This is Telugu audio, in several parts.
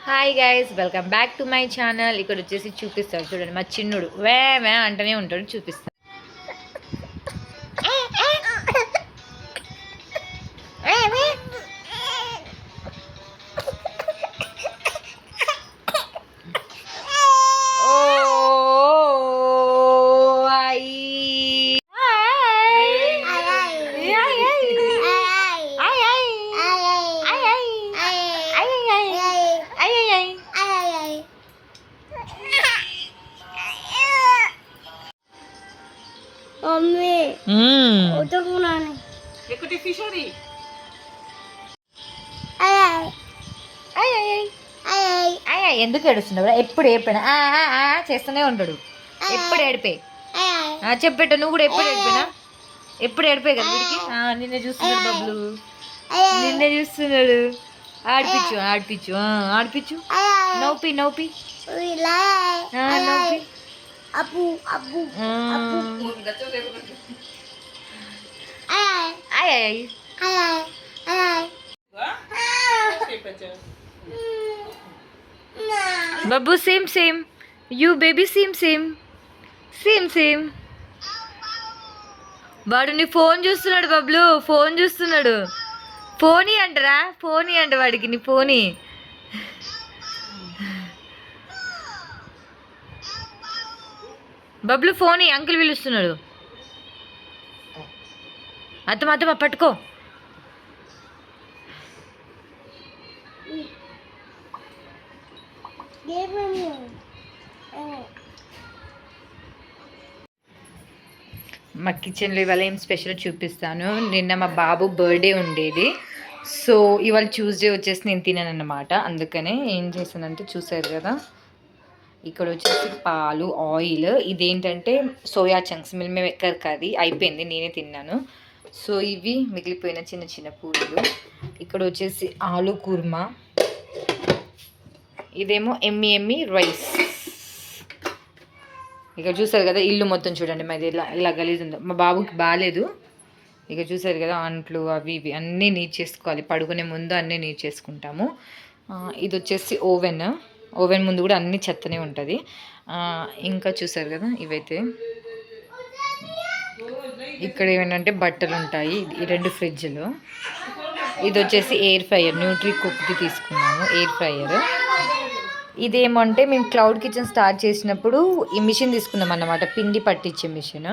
Hi guys, welcome back to my channel. ఇక్కడ వచ్చేసి చూపిస్తాడు చూడండి, మా చిన్నుడు వే వే అంటనే ఉంటాడు. చూపిస్తాను. ఎందుకు ఏడుస్తున్నావు? ఎప్పుడు ఏడిపోయినా చేస్తూనే ఉంటాడు. ఎప్పుడు ఏడిపే చెప్పేట నువ్వు కూడా ఎప్పుడు ఏడిపోయినా ఎప్పుడు ఏడిపోయి కదా వీడికి. నిన్నే చూస్తున్నాడు బబ్లు, నిన్నే చూస్తున్నాడు. ఆడిపించు ఆడిపించు ఆడిపించు. నవ్వుపి నవ్వుపి నవ్వుపి. Babu, same. You baby, same. వాడు నీ ఫోన్ చూస్తున్నాడు బబ్లు, ఫోన్ చూస్తున్నాడు. ఫోనీ అంటరా, ఫోనీ అంట వాడికి నీ ఫోనీ. బబ్లు ఫోనీ, అంకుల్ పిలుస్తున్నాడు. అత్తమ్మ పట్టుకో. మా కిచెన్లో ఇవాళ ఏం స్పెషల్ చూపిస్తాను. నిన్న మా బాబు బర్త్డే ఉండేది, సో ఇవాళ ట్యూస్డే వచ్చేసి నేను తినాను అన్నమాట. అందుకనే ఏం చేశానంటే చూసారు కదా, ఇక్కడ వచ్చేసి పాలు, ఆయిల్, ఇదేంటంటే soya chunks, meal maker curry అయిపోయింది, నేనే తిన్నాను. సో ఇవి మిగిలిపోయిన చిన్న పూరీలు. ఇక్కడ వచ్చేసి ఆలు కుర్మా, ఇదేమో ఎమ్మి రైస్. ఇక చూసారు కదా, ఇల్లు మొత్తం చూడండి మాది ఇలా గలీజ్ ఉందో. మా బాబుకి బాగాలేదు. ఇక చూసారు కదా, అంట్లు అవి ఇవి అన్నీ నీట్ చేసుకోవాలి. పడుకునే ముందు అన్నీ నీట్ చేసుకుంటాము. ఇది వచ్చేసి ఓవెన్ ముందు కూడా అన్ని చెత్తనే ఉంటుంది. ఇంకా చూసారు కదా, ఇవైతే ఇక్కడ ఏమంటే బట్టలు ఉంటాయి. ఈ 2 ఫ్రిడ్జ్లు. ఇది వచ్చేసి ఎయిర్ ఫ్రైయర్, న్యూట్రీ కుక్ది తీసుకున్నాము ఎయిర్ ఫ్రైయర్. ఇదేమంటే మేము క్లౌడ్ కిచెన్ స్టార్ట్ చేసినప్పుడు ఈ మిషన్ తీసుకున్నాం అన్నమాట, పిండి పట్టించే మిషన్.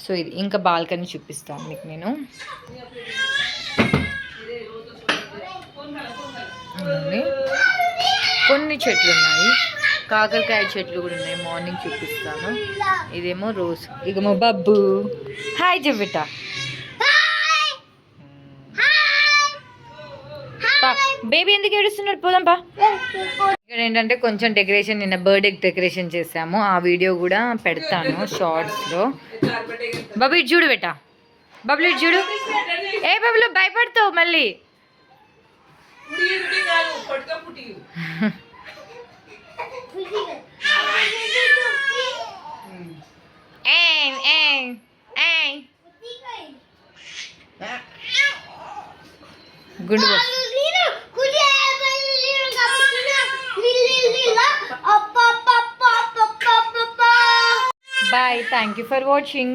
సో ఇది ఇంకా బాల్కనీ చూపిస్తాను మీకు నేను. కొన్ని చెట్లు ఉన్నాయి, కాకరకాయ చెట్లు కూడా ఉన్నాయి, మార్నింగ్ చూపిస్తాను. ఇదేమో రోజ్. ఇదేమో బబ్బు. హాయ్ చెబిట. బేబీ ఎందుకు ఏడుస్తున్నాడు? పోదాంపా. ఇక్కడ ఏంటంటే కొంచెం డెకరేషన్, నిన్న బర్త్డే డెకరేషన్ చేసాము. ఆ వీడియో కూడా పెడతాను షార్ట్స్లో. బాబు ఇటు చూడు బేటా, బబ్లు ఇటు చూడు. ఏ బబ్లు భయపడతావు మళ్ళీ. గుండు bye, thank you for watching.